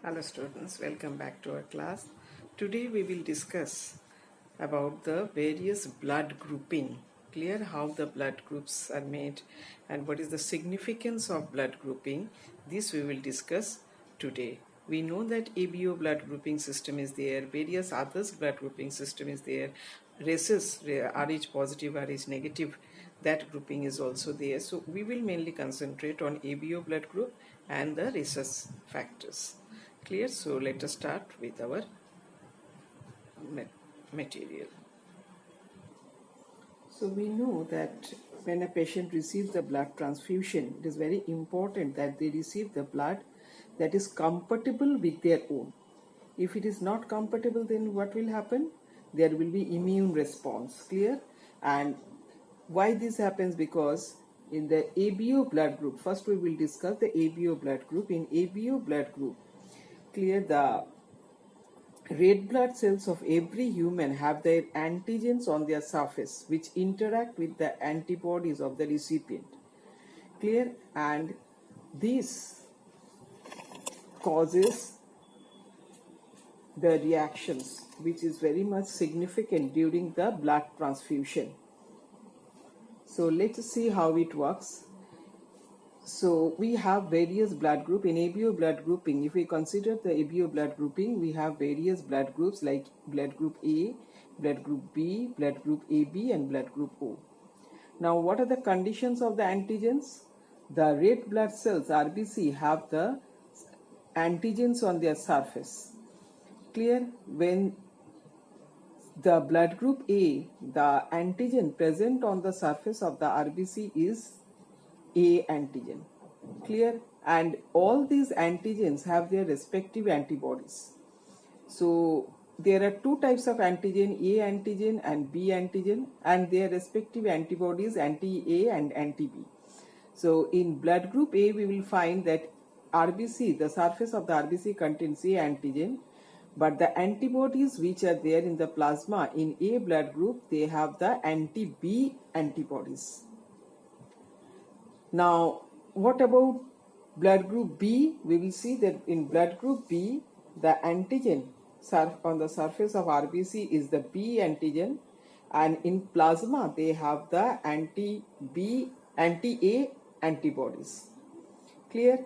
Hello students, welcome back to our class. Today we will discuss about the various blood grouping. Clear how the blood groups are made and what is the significance of blood grouping. This we will discuss today. We know that ABO blood grouping system is there, various others blood grouping system is there, races, Rh positive, Rh negative, that grouping is also there. So we will mainly concentrate on ABO blood group and the rhesus factors. Clear? So let us start with our material. So we know that when a patient receives the blood transfusion, it is very important that they receive the blood that is compatible with their own. If it is not compatible, then what will happen? There will be immune response. Clear? And why this happens? Because in the ABO blood group, first we will discuss the ABO blood group. In ABO blood group, clear, the red blood cells of every human have their antigens on their surface which interact with the antibodies of the recipient. Clear? And this causes the reactions which is very much significant during the blood transfusion. So let us see how it works. So we have various blood group. In ABO blood grouping, if we consider the ABO blood grouping, we have various blood groups like blood group A, blood group B, blood group AB and blood group O. Now what are the conditions of the antigens? The red blood cells RBC have the antigens on their surface. Clear? When the blood group A, the antigen present on the surface of the RBC is A antigen. Clear? And all these antigens have their respective antibodies. So there are two types of antigen, A antigen and B antigen, and their respective antibodies, anti-A and anti-B. So in blood group A, we will find that RBC, the surface of the RBC contains A antigen, but the antibodies which are there in the plasma in A blood group, they have the anti-B antibodies. Now, what about blood group B? We will see that in blood group B, the antigen on the surface of RBC is the B antigen, and in plasma they have the anti-B, anti-A antibodies. Clear?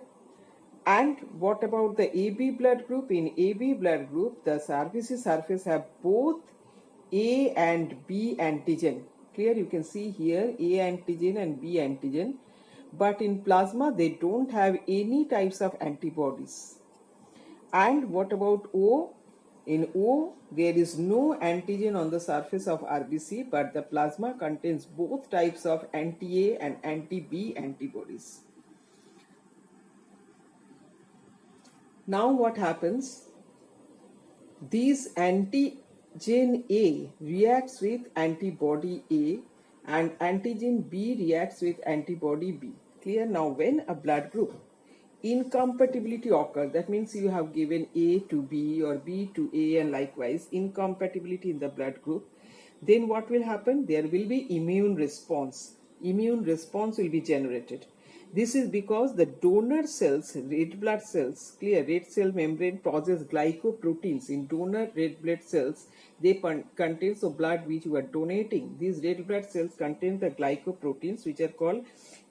And what about the AB blood group? In AB blood group, the RBC surface have both A and B antigen. Clear? You can see here A antigen and B antigen. But in plasma, they don't have any types of antibodies. And what about O? In O, there is no antigen on the surface of RBC, but the plasma contains both types of anti-A and anti-B antibodies. Now what happens? These antigen A reacts with antibody A and antigen B reacts with antibody B. Clear? Now when a blood group incompatibility occurs, that means you have given A to B or B to A and likewise incompatibility in the blood group, then what will happen? There will be immune response. Immune response will be generated. This is because the donor cells, red blood cells, clear, red cell membrane process glycoproteins in donor red blood cells. They contain the blood which you are donating. These red blood cells contain the glycoproteins which are called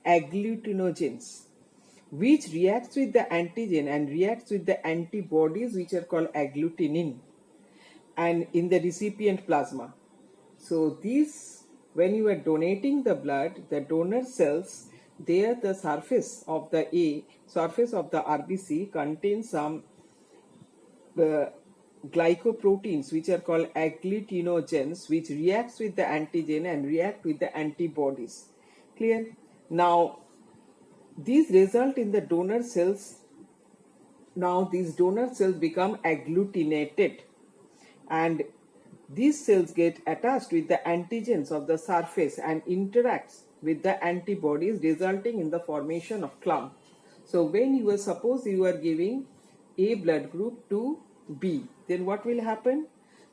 agglutinogens, which reacts with the antigen and reacts with the antibodies which are called agglutinin and in the recipient plasma. So these, when you are donating the blood, the donor cells, there the surface of the surface of the RBC contains some glycoproteins which are called agglutinogens, which reacts with the antigen and react with the antibodies. Clear? Now these result in the donor cells. Now these donor cells become agglutinated and these cells get attached with the antigens of the surface and interacts with the antibodies, resulting in the formation of clump. So when you are, suppose you are giving A blood group to B, then what will happen?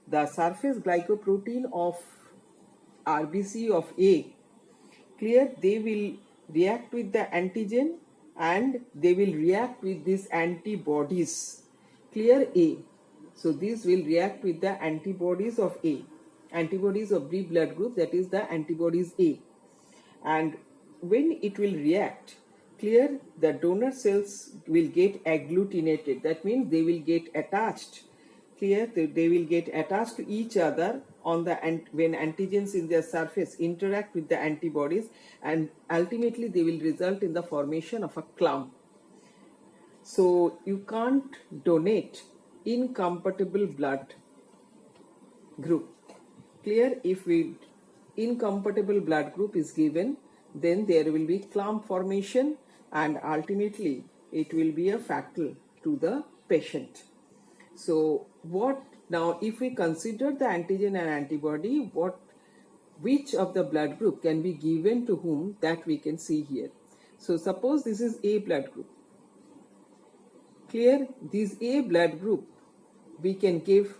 The surface glycoprotein of RBC of A, clear, they will react with the antigen and they will react with these antibodies Clear A. So these will react with the antibodies of A. Antibodies of B blood group, that is the antibodies A. And when it will react, clear, the donor cells will get agglutinated. That means they will get attached. Clear, they will get attached to each other on the when antigens in their surface interact with the antibodies, and ultimately they will result in the formation of a clump. So you can't donate incompatible blood group. Clear, if incompatible blood group is given, then there will be clump formation and ultimately it will be a fatal to the patient. So what now, if we consider the antigen and antibody, which of the blood group can be given to whom, that we can see here. So suppose this is A blood group. Clear, this A blood group we can give,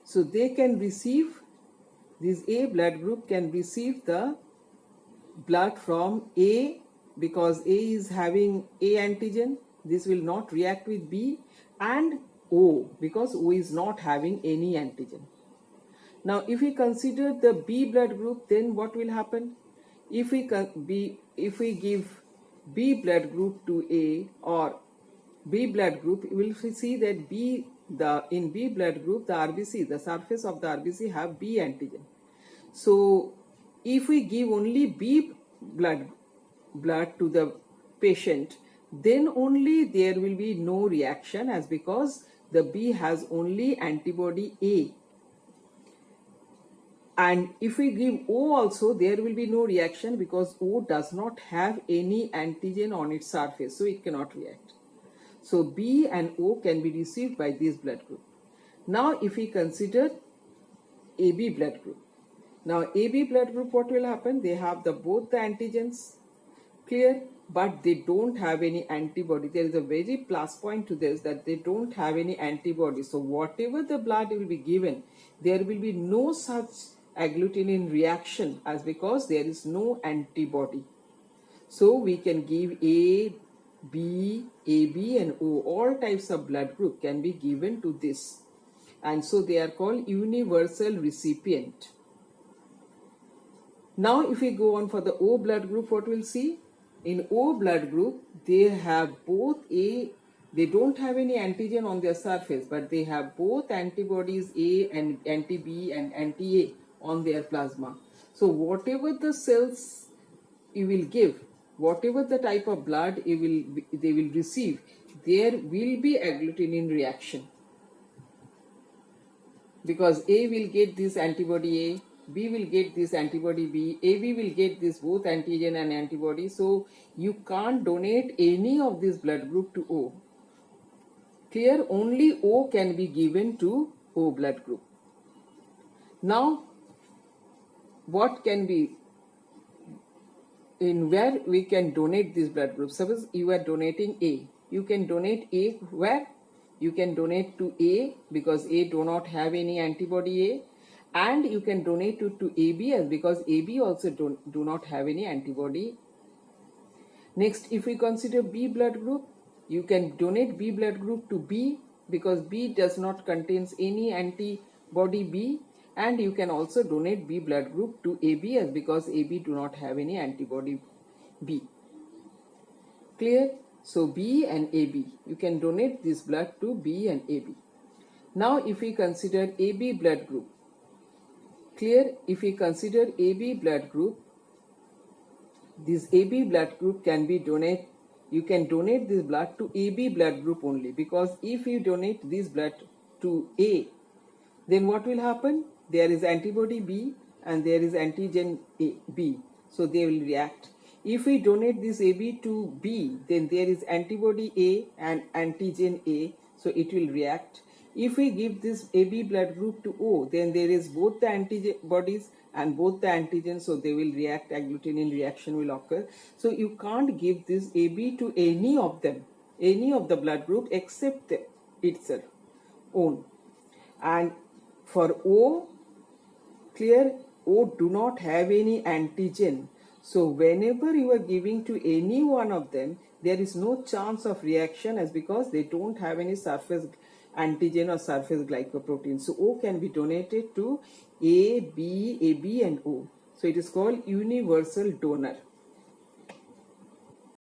so they can receive, this A blood group can receive the blood from A, because A is having A antigen, this will not react with B, and O, because O is not having any antigen. Now if we consider the B blood group, then what will happen? If we give B blood group to A or B blood group, we will see that in B blood group, the RBC, the surface of the RBC have B antigen. So if we give only B blood to the patient, then only there will be no reaction, as because the B has only antibody A. And if we give O also, there will be no reaction, because O does not have any antigen on its surface, so it cannot react. So B and O can be received by this blood group. Now if we consider AB blood group. Now AB blood group, what will happen? They have both the antigens, clear, but they don't have any antibody. There is a very plus point to this, that they don't have any antibody. So whatever the blood will be given, there will be no such agglutinin reaction, as because there is no antibody. So we can give A, B, AB and O, all types of blood group can be given to this. And so they are called universal recipient. Now if we go on for the O blood group, what we'll see? In O blood group, they have both A, they don't have any antigen on their surface, but they have both antibodies A and anti-B and anti-A on their plasma. So whatever the cells you will give, whatever the type of blood they will receive, there will be agglutinin reaction. Because A will get this antibody A, B will get this antibody B, AB will get this both antigen and antibody. So you can't donate any of this blood group to O. Clear, only O can be given to O blood group. Now, what can be, in where we can donate this blood group? Suppose you are donating A. You can donate A where? You can donate to A, because A do not have any antibody A. And you can donate to AB, because AB also do not have any antibody. Next, if we consider B blood group, you can donate B blood group to B, because B does not contains any antibody B. And you can also donate B blood group to AB, because AB do not have any antibody B. Clear? So B and AB, you can donate this blood to B and AB. Now if we consider AB blood group, clear, if we consider AB blood group, this AB blood group can be donated, you can donate this blood to AB blood group only, because if you donate this blood to A, then what will happen? There is antibody B and there is antigen B, so they will react. If we donate this AB to B, then there is antibody A and antigen A, so it will react. If we give this AB blood group to O, then there is both the antibodies and both the antigens, so they will react, agglutinin reaction will occur. So you can't give this AB to any of them, any of the blood group except itself own. And for O, clear, O do not have any antigen. So whenever you are giving to any one of them, there is no chance of reaction as because they don't have any surface antigen or surface glycoprotein. So O can be donated to A, B, and O. So it is called universal donor.